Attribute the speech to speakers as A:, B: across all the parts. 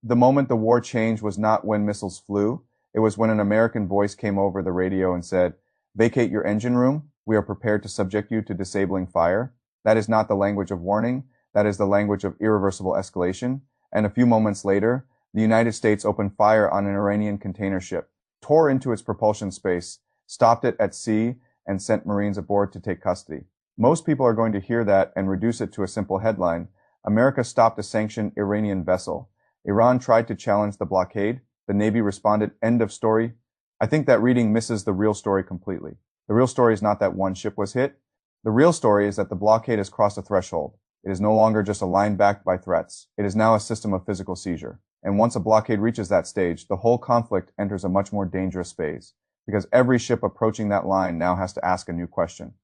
A: The moment the war changed was not when missiles flew. It was when an American voice came over the radio and said, "Vacate your engine room. We are prepared to subject you to disabling fire." That is not the language of warning. That is the language of irreversible escalation. And a few moments later, the United States opened fire on an Iranian container ship, tore into its propulsion space, stopped it at sea, and sent Marines aboard to take custody. Most people are going to hear that and reduce it to a simple headline: America stopped a sanctioned Iranian vessel. Iran tried to challenge the blockade. The Navy responded. End of story. I think that reading misses the real story completely. The real story is not that one ship was hit. The real story is that the blockade has crossed a threshold. It is no longer just a line backed by threats. It is now a system of physical seizure. And once a blockade reaches that stage, the whole conflict enters a much more dangerous phase, because every ship approaching that line now has to ask a new question.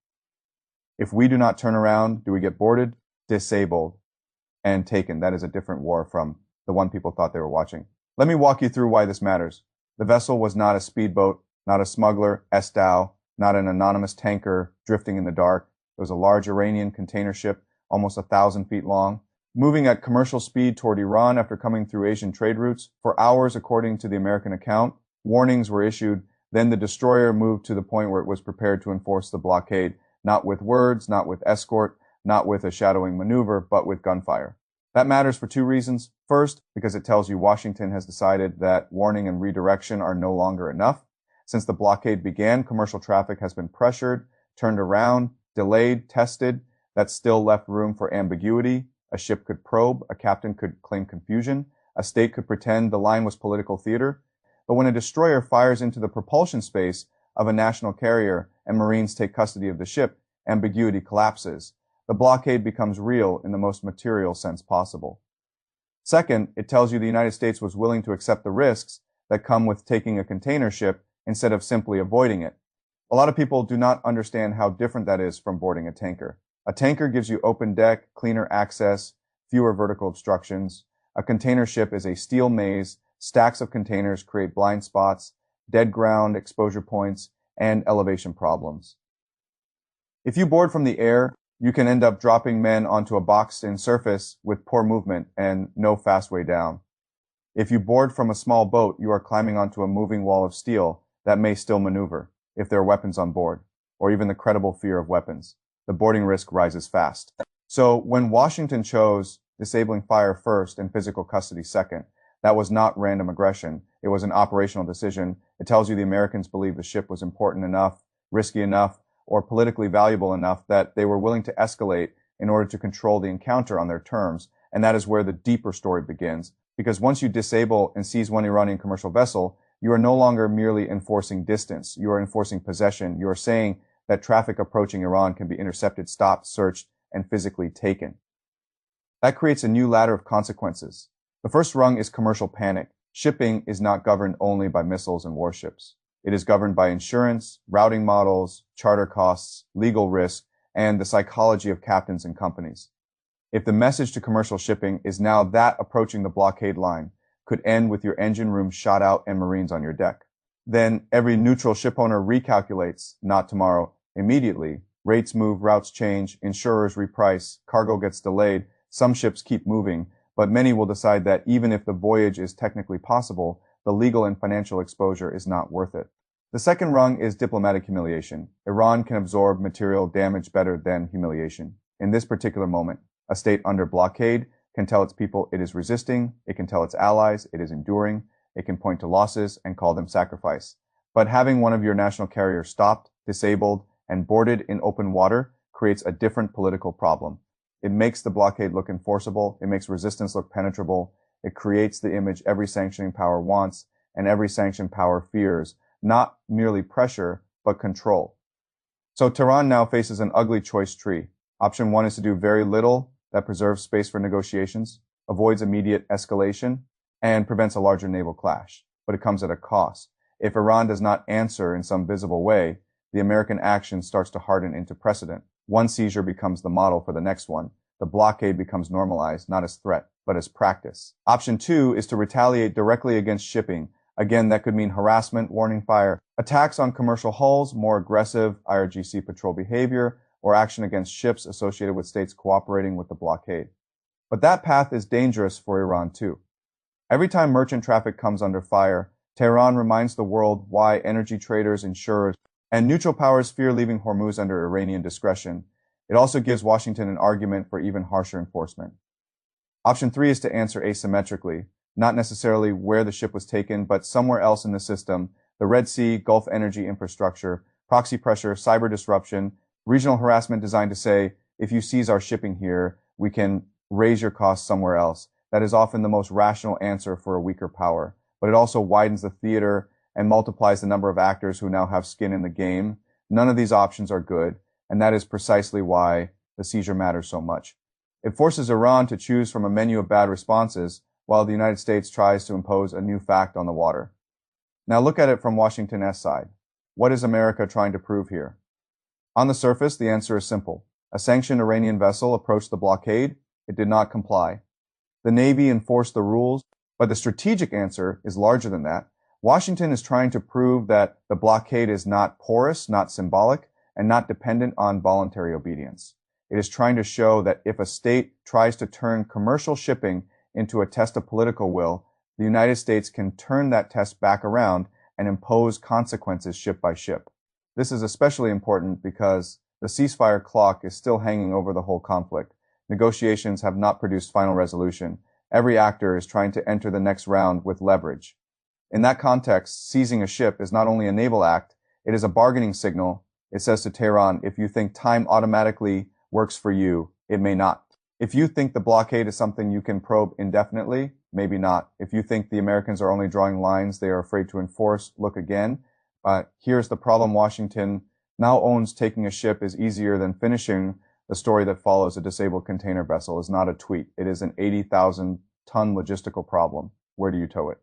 A: If we do not turn around, do we get boarded, disabled, and taken? That is a different war from the one people thought they were watching. Let me walk you through why this matters. The vessel was not a speedboat, not a smuggler, esdhow, not an anonymous tanker drifting in the dark. It was a large Iranian container ship, almost 1,000 feet long, moving at commercial speed toward Iran after coming through Asian trade routes. For hours, according to the American account, warnings were issued. Then the destroyer moved to the point where it was prepared to enforce the blockade, not with words, not with escort, not with a shadowing maneuver, but with gunfire. That matters for two reasons. First, because it tells you Washington has decided that warning and redirection are no longer enough. Since the blockade began, commercial traffic has been pressured, turned around, delayed, tested. That still left room for ambiguity. A ship could probe, a captain could claim confusion, a state could pretend the line was political theater. But when a destroyer fires into the propulsion space of a national carrier and Marines take custody of the ship, ambiguity collapses. The blockade becomes real in the most material sense possible. Second, it tells you the United States was willing to accept the risks that come with taking a container ship instead of simply avoiding it. A lot of people do not understand how different that is from boarding a tanker. A tanker gives you open deck, cleaner access, fewer vertical obstructions. A container ship is a steel maze. Stacks of containers create blind spots, dead ground, exposure points, and elevation problems. If you board from the air, you can end up dropping men onto a boxed-in surface with poor movement and no fast way down. If you board from a small boat, you are climbing onto a moving wall of steel that may still maneuver if there are weapons on board, or even the credible fear of weapons. The boarding risk rises fast. So when Washington chose disabling fire first and physical custody second, that was not random aggression. It was an operational decision. It tells you the Americans believed the ship was important enough, risky enough, or politically valuable enough that they were willing to escalate in order to control the encounter on their terms. And that is where the deeper story begins. Because once you disable and seize one Iranian commercial vessel, you are no longer merely enforcing distance. You are enforcing possession. You are saying that traffic approaching Iran can be intercepted, stopped, searched, and physically taken. That creates a new ladder of consequences. The first rung is commercial panic. Shipping is not governed only by missiles and warships. It is governed by insurance, routing models, charter costs, legal risk, and the psychology of captains and companies. If the message to commercial shipping is now that approaching the blockade line could end with your engine room shot out and Marines on your deck, then every neutral ship owner recalculates, not tomorrow, immediately. Rates move, routes change, insurers reprice, cargo gets delayed, some ships keep moving, but many will decide that even if the voyage is technically possible, the legal and financial exposure is not worth it. The second rung is diplomatic humiliation. Iran can absorb material damage better than humiliation. In this particular moment, a state under blockade can tell its people it is resisting, it can tell its allies it is enduring, it can point to losses and call them sacrifice. But having one of your national carriers stopped, disabled, and boarded in open water creates a different political problem. It makes the blockade look enforceable, it makes resistance look penetrable, it creates the image every sanctioning power wants and every sanctioned power fears, not merely pressure, but control. So Tehran now faces an ugly choice tree. Option one is to do very little that preserves space for negotiations, avoids immediate escalation, and prevents a larger naval clash. But it comes at a cost. If Iran does not answer in some visible way, the American action starts to harden into precedent. One seizure becomes the model for the next one. The blockade becomes normalized, not as threat, but as practice. Option two is to retaliate directly against shipping. Again, that could mean harassment, warning fire, attacks on commercial hulls, more aggressive IRGC patrol behavior, or action against ships associated with states cooperating with the blockade. But that path is dangerous for Iran too. Every time merchant traffic comes under fire, Tehran reminds the world why energy traders, insurers, and neutral powers fear leaving Hormuz under Iranian discretion. It also gives Washington an argument for even harsher enforcement. Option 3 is to answer asymmetrically, not necessarily where the ship was taken, but somewhere else in the system: the Red Sea, Gulf energy infrastructure, proxy pressure, cyber disruption, regional harassment designed to say, if you seize our shipping here, we can raise your costs somewhere else. That is often the most rational answer for a weaker power, but it also widens the theater and multiplies the number of actors who now have skin in the game. None of these options are good, and that is precisely why the seizure matters so much. It forces Iran to choose from a menu of bad responses, while the United States tries to impose a new fact on the water. Now look at it from Washington's side. What is America trying to prove here? On the surface, the answer is simple. A sanctioned Iranian vessel approached the blockade. It did not comply. The Navy enforced the rules, but the strategic answer is larger than that. Washington is trying to prove that the blockade is not porous, not symbolic, and not dependent on voluntary obedience. It is trying to show that if a state tries to turn commercial shipping into a test of political will, the United States can turn that test back around and impose consequences ship by ship. This is especially important because the ceasefire clock is still hanging over the whole conflict. Negotiations have not produced final resolution. Every actor is trying to enter the next round with leverage. In that context, seizing a ship is not only a naval act, it is a bargaining signal. It says to Tehran, if you think time automatically works for you, it may not. If you think the blockade is something you can probe indefinitely, maybe not. If you think the Americans are only drawing lines they are afraid to enforce, look again. Here's the problem: Washington now owns taking a ship is easier than finishing the story that follows. A disabled container vessel is not a tweet. It is an 80,000-ton logistical problem. Where do you tow it?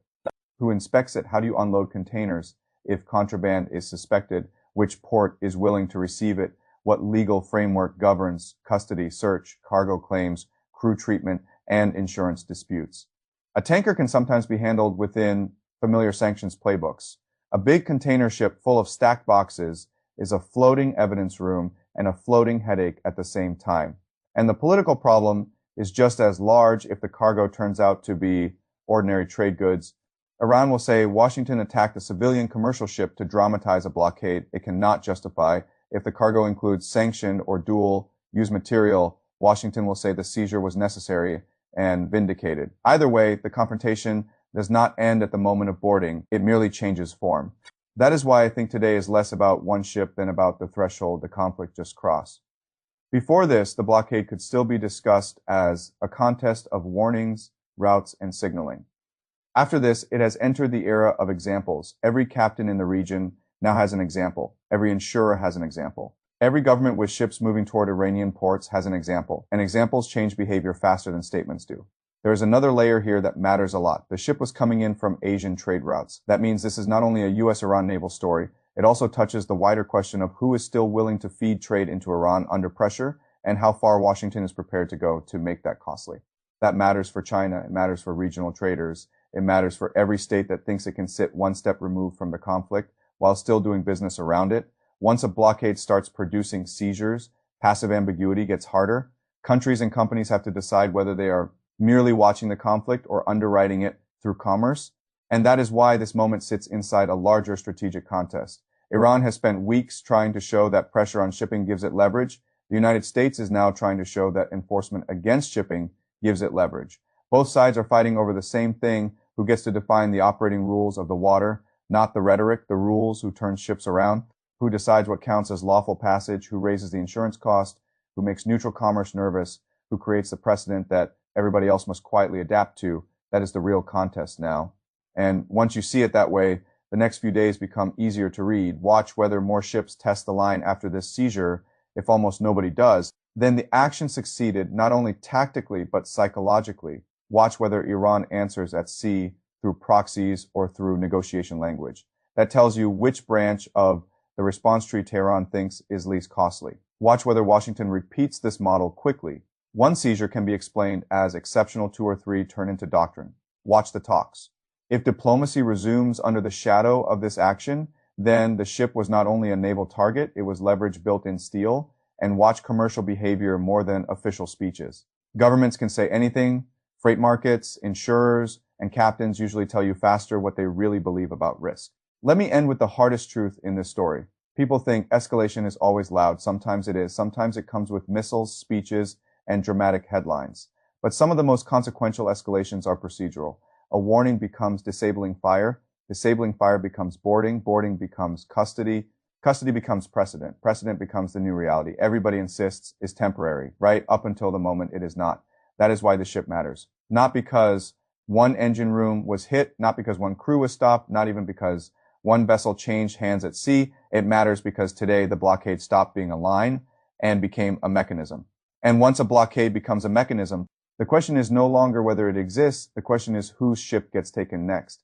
A: Who inspects it? How do you unload containers if contraband is suspected? Which port is willing to receive it? What legal framework governs custody, search, cargo claims, crew treatment, and insurance disputes? A tanker can sometimes be handled within familiar sanctions playbooks. A big container ship full of stacked boxes is a floating evidence room and a floating headache at the same time. And the political problem is just as large if the cargo turns out to be ordinary trade goods. Iran will say Washington attacked a civilian commercial ship to dramatize a blockade it cannot justify. If the cargo includes sanctioned or dual-use material, Washington will say the seizure was necessary and vindicated. Either way, the confrontation does not end at the moment of boarding. It merely changes form. That is why I think today is less about one ship than about the threshold the conflict just crossed. Before this, the blockade could still be discussed as a contest of warnings, routes, and signaling. After this, it has entered the era of examples. Every captain in the region now has an example. Every insurer has an example. Every government with ships moving toward Iranian ports has an example. And examples change behavior faster than statements do. There is another layer here that matters a lot. The ship was coming in from Asian trade routes. That means this is not only a US-Iran naval story, it also touches the wider question of who is still willing to feed trade into Iran under pressure and how far Washington is prepared to go to make that costly. That matters for China. It matters for regional traders. It matters for every state that thinks it can sit one step removed from the conflict while still doing business around it. Once a blockade starts producing seizures, passive ambiguity gets harder. Countries and companies have to decide whether they are merely watching the conflict or underwriting it through commerce. And that is why this moment sits inside a larger strategic contest. Iran has spent weeks trying to show that pressure on shipping gives it leverage. The United States is now trying to show that enforcement against shipping gives it leverage. Both sides are fighting over the same thing: who gets to define the operating rules of the water, not the rhetoric, the rules, who turns ships around, who decides what counts as lawful passage, who raises the insurance cost, who makes neutral commerce nervous, who creates the precedent that everybody else must quietly adapt to. That is the real contest now. And once you see it that way, the next few days become easier to read. Watch whether more ships test the line after this seizure. If almost nobody does, then the action succeeded not only tactically but psychologically. Watch whether Iran answers at sea through proxies or through negotiation language. That tells you which branch of the response tree Tehran thinks is least costly. Watch whether Washington repeats this model quickly. One seizure can be explained as exceptional, 2 or 3 turn into doctrine. Watch the talks. If diplomacy resumes under the shadow of this action, then the ship was not only a naval target, it was leverage built in steel. And watch commercial behavior more than official speeches. Governments can say anything. Freight markets, insurers, and captains usually tell you faster what they really believe about risk. Let me end with the hardest truth in this story. People think escalation is always loud. Sometimes it is. Sometimes it comes with missiles, speeches, and dramatic headlines. But some of the most consequential escalations are procedural. A warning becomes disabling fire. Disabling fire becomes boarding. Boarding becomes custody. Custody becomes precedent. Precedent becomes the new reality. Everybody insists is temporary, right? Up until the moment it is not. That is why the ship matters. Not because one engine room was hit, not because one crew was stopped, not even because one vessel changed hands at sea. It matters because today the blockade stopped being a line and became a mechanism. And once a blockade becomes a mechanism, the question is no longer whether it exists. The question is whose ship gets taken next.